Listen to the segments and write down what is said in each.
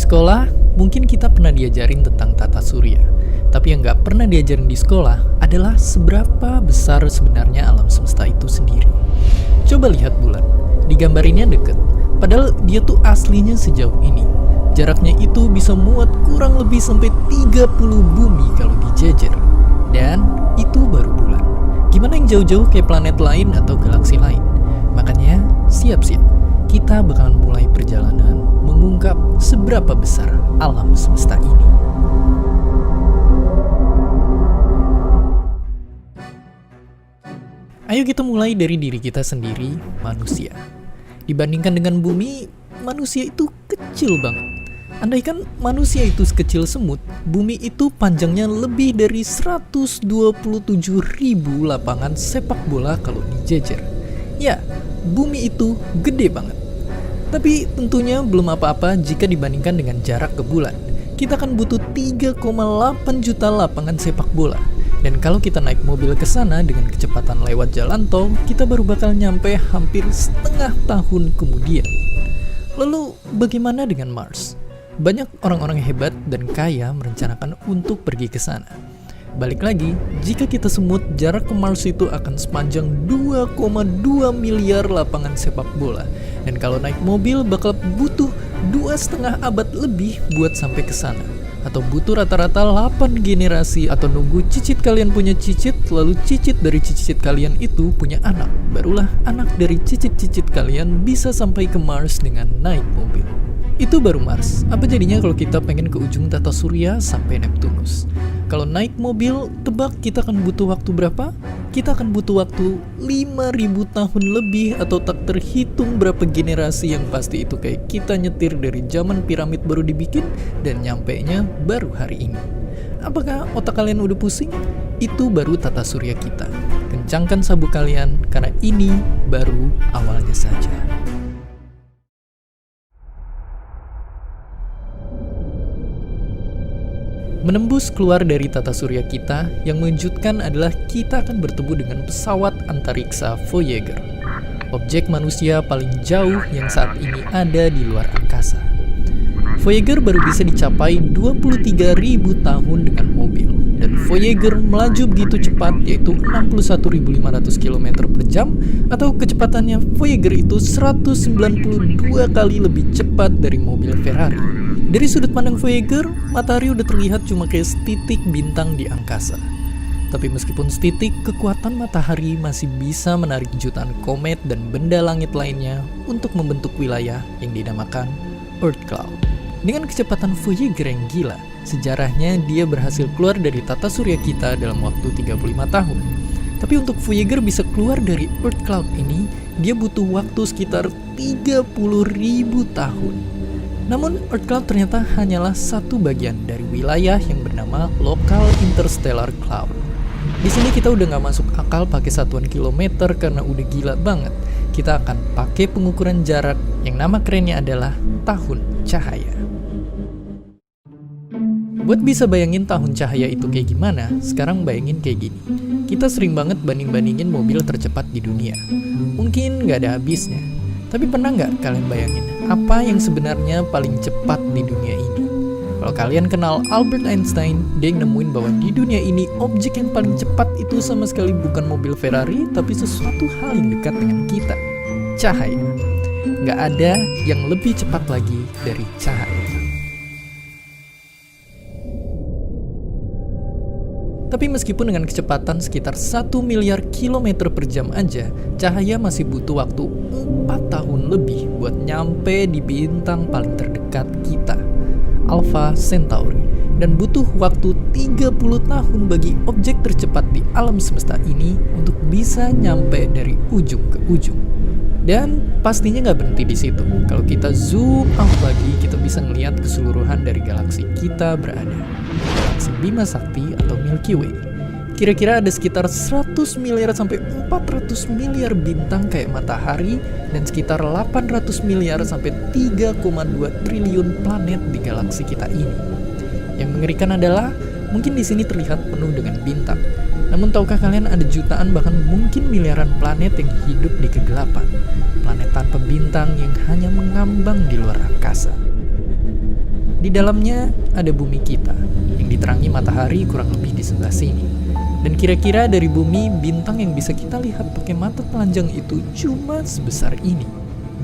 sekolah, mungkin kita pernah diajarin tentang tata surya. Tapi yang nggak pernah diajarin di sekolah adalah seberapa besar sebenarnya alam semesta itu sendiri. Coba lihat bulan, digambarinnya deket, padahal dia tuh aslinya sejauh ini. Jaraknya itu bisa muat kurang lebih sampai 30 bumi kalau dijejer. Dan itu baru bulan. Gimana yang jauh-jauh kayak planet lain atau galaksi lain? Makanya siap-siap, kita bakalan mulai perjalanan mengungkap seberapa besar alam semesta ini. Ayo kita mulai dari diri kita sendiri, manusia. Dibandingkan dengan bumi, manusia itu kecil banget. Andaikan manusia itu sekecil semut, bumi itu panjangnya lebih dari 127.000 lapangan sepak bola kalau dijejer. Ya, bumi itu gede banget. Tapi tentunya belum apa-apa jika dibandingkan dengan jarak ke bulan. Kita akan butuh 3,8 juta lapangan sepak bola. Dan kalau kita naik mobil ke sana dengan kecepatan lewat jalan tol, kita baru bakal nyampe hampir setengah tahun kemudian. Lalu bagaimana dengan Mars? Banyak orang-orang hebat dan kaya merencanakan untuk pergi ke sana. Balik lagi, jika kita semut, jarak ke Mars itu akan sepanjang 2,2 miliar lapangan sepak bola. Dan kalau naik mobil bakal butuh 2,5 abad lebih buat sampai ke sana. Atau butuh rata-rata 8 generasi, atau nunggu cicit kalian punya cicit, lalu cicit dari cicit kalian itu punya anak. Barulah anak dari cicit-cicit kalian bisa sampai ke Mars dengan naik mobil. Itu baru Mars. Apa jadinya kalau kita pengen ke ujung tata surya sampai Neptunus? Kalau naik mobil, tebak kita akan butuh waktu berapa? Kita akan butuh waktu 5.000 tahun lebih, atau tak terhitung berapa generasi yang pasti itu kayak kita nyetir dari zaman piramid baru dibikin dan nyampenya baru hari ini. Apakah otak kalian udah pusing? Itu baru tata surya kita. Kencangkan sabuk kalian karena ini baru awalnya saja. Menembus keluar dari tata surya kita, yang mengejutkan adalah kita akan bertemu dengan pesawat antariksa Voyager, objek manusia paling jauh yang saat ini ada di luar angkasa. Voyager baru bisa dicapai 23.000 tahun dengan mobil, dan Voyager melaju begitu cepat, yaitu 61.500 km per jam, atau kecepatannya Voyager itu 192 kali lebih cepat dari mobil Ferrari. Dari sudut pandang Voyager, matahari udah terlihat cuma kayak setitik bintang di angkasa. Tapi meskipun setitik, kekuatan matahari masih bisa menarik jutaan komet dan benda langit lainnya untuk membentuk wilayah yang dinamakan Earth Cloud. Dengan kecepatan Voyager yang gila, sejarahnya dia berhasil keluar dari tata surya kita dalam waktu 35 tahun. Tapi untuk Voyager bisa keluar dari Earth Cloud ini, dia butuh waktu sekitar 30.000 tahun. Namun, Earth Cloud ternyata hanyalah satu bagian dari wilayah yang bernama Local Interstellar Cloud. Di sini kita udah nggak masuk akal pakai satuan kilometer karena udah gila banget. Kita akan pakai pengukuran jarak yang nama kerennya adalah tahun cahaya. Buat bisa bayangin tahun cahaya itu kayak gimana, sekarang bayangin kayak gini. Kita sering banget banding-bandingin mobil tercepat di dunia. Mungkin nggak ada habisnya. Tapi pernah nggak kalian bayangin apa yang sebenarnya paling cepat di dunia ini? Kalau kalian kenal Albert Einstein, dia yang nemuin bahwa di dunia ini objek yang paling cepat itu sama sekali bukan mobil Ferrari, tapi sesuatu hal yang dekat dengan kita, cahaya. Nggak ada yang lebih cepat lagi dari cahaya. Tapi meskipun dengan kecepatan sekitar 1 miliar kilometer per jam aja, cahaya masih butuh waktu 4 tahun lebih buat nyampe di bintang paling terdekat kita, Alpha Centauri. Dan butuh waktu 30 tahun bagi objek tercepat di alam semesta ini untuk bisa nyampe dari ujung ke ujung. Dan pastinya nggak berhenti di situ. Kalau kita zoom out lagi, kita bisa ngelihat keseluruhan dari galaksi kita berada. Galaksi Bima Sakti atau Milky Way. Kira-kira ada sekitar 100 miliar sampai 400 miliar bintang kayak matahari, dan sekitar 800 miliar sampai 3,2 triliun planet di galaksi kita ini. Yang mengerikan adalah mungkin di sini terlihat penuh dengan bintang. Namun tahukah kalian ada jutaan bahkan mungkin miliaran planet yang hidup di kegelapan? Planet tanpa bintang yang hanya mengambang di luar angkasa. Di dalamnya ada bumi kita, yang diterangi matahari kurang lebih di sebelah sini. Dan kira-kira dari bumi, bintang yang bisa kita lihat pakai mata telanjang itu cuma sebesar ini.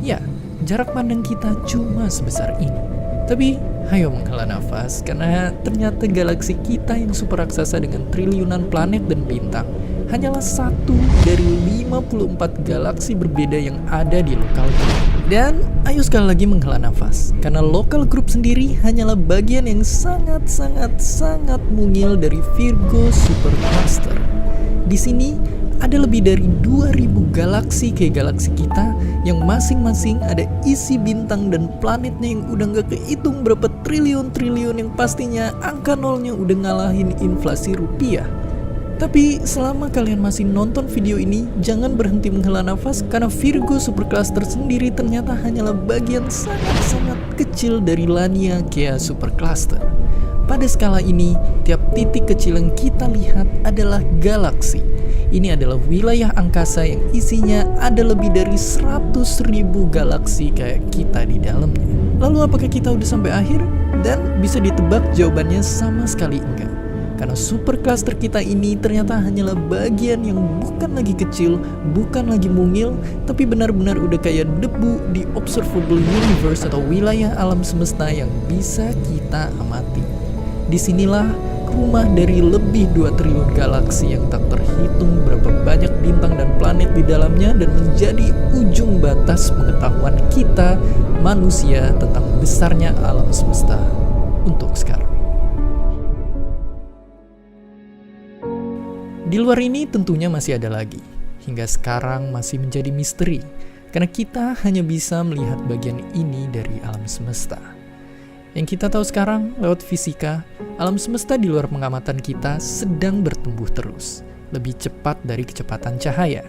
Ya, jarak pandang kita cuma sebesar ini. Tapi, ayo menghela nafas, karena ternyata galaksi kita yang super raksasa dengan triliunan planet dan bintang hanyalah satu dari 54 galaksi berbeda yang ada di lokal group. Dan ayo sekali lagi menghela nafas, karena lokal group sendiri hanyalah bagian yang sangat mungil dari Virgo Supercluster. Di sini ada lebih dari 2000 galaksi kayak galaksi kita yang masing-masing ada isi bintang dan planetnya yang udah gak kehitung berapa triliun-triliun, yang pastinya angka nolnya udah ngalahin inflasi rupiah. Tapi selama kalian masih nonton video ini, jangan berhenti menghela nafas, karena Virgo Supercluster sendiri ternyata hanyalah bagian sangat kecil dari Laniakea Supercluster. Pada skala ini, tiap titik kecil yang kita lihat adalah galaksi. Ini adalah wilayah angkasa yang isinya ada lebih dari 100.000 galaksi kayak kita di dalamnya. Lalu apakah kita udah sampai akhir? Dan bisa ditebak jawabannya sama sekali enggak. Karena supercluster kita ini ternyata hanyalah bagian yang bukan lagi kecil, bukan lagi mungil, tapi benar-benar udah kayak debu di observable universe atau wilayah alam semesta yang bisa kita amati. Disinilah rumah dari lebih 2 triliun galaksi yang tak terhitung berapa banyak bintang dan planet di dalamnya, dan menjadi ujung batas pengetahuan kita manusia tentang besarnya alam semesta untuk sekarang. Di luar ini tentunya masih ada lagi, hingga sekarang masih menjadi misteri, karena kita hanya bisa melihat bagian ini dari alam semesta. Yang kita tahu sekarang lewat fisika, alam semesta di luar pengamatan kita sedang bertumbuh terus, lebih cepat dari kecepatan cahaya.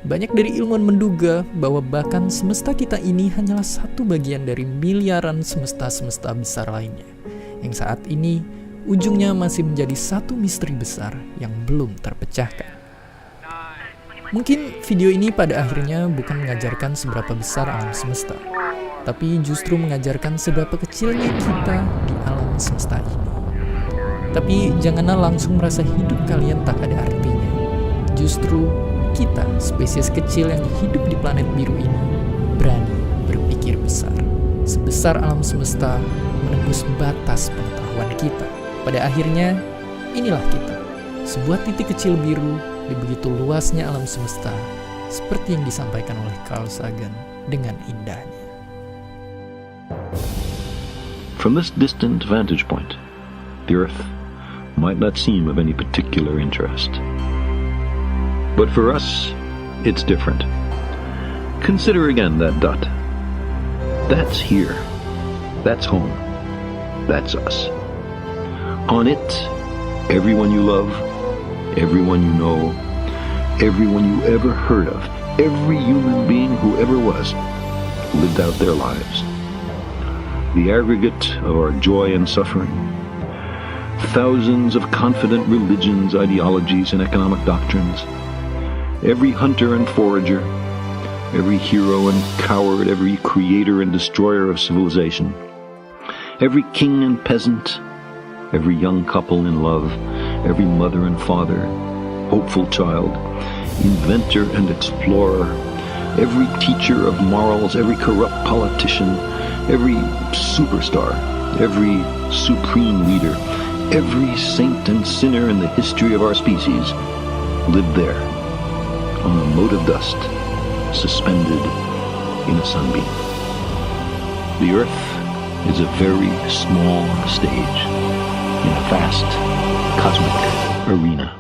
Banyak dari ilmuwan menduga bahwa bahkan semesta kita ini hanyalah satu bagian dari miliaran semesta-semesta besar lainnya, yang saat ini ujungnya masih menjadi satu misteri besar yang belum terpecahkan. Mungkin video ini pada akhirnya bukan mengajarkan seberapa besar alam semesta, tapi justru mengajarkan seberapa kecilnya kita di alam semesta ini. Tapi janganlah langsung merasa hidup kalian tak ada artinya. Justru kita, spesies kecil yang hidup di planet biru ini, berani berpikir besar. Sebesar alam semesta menembus batas pengetahuan kita. Pada akhirnya, inilah kita, sebuah titik kecil biru di begitu luasnya alam semesta, seperti yang disampaikan oleh Carl Sagan dengan indahnya. From this distant vantage point, the Earth might not seem of any particular interest. But for us, it's different. Consider again that dot. That's here. That's home. That's us. On it, everyone you love, everyone you know, everyone you ever heard of, every human being who ever was, lived out their lives. The aggregate of our joy and suffering, thousands of confident religions, ideologies, and economic doctrines, every hunter and forager, every hero and coward, every creator and destroyer of civilization, every king and peasant, every young couple in love, every mother and father, hopeful child, inventor and explorer, every teacher of morals, every corrupt politician, every superstar, every supreme leader, every saint and sinner in the history of our species lived there, on a mote of dust, suspended in a sunbeam. The Earth is a very small stage in a vast cosmic arena.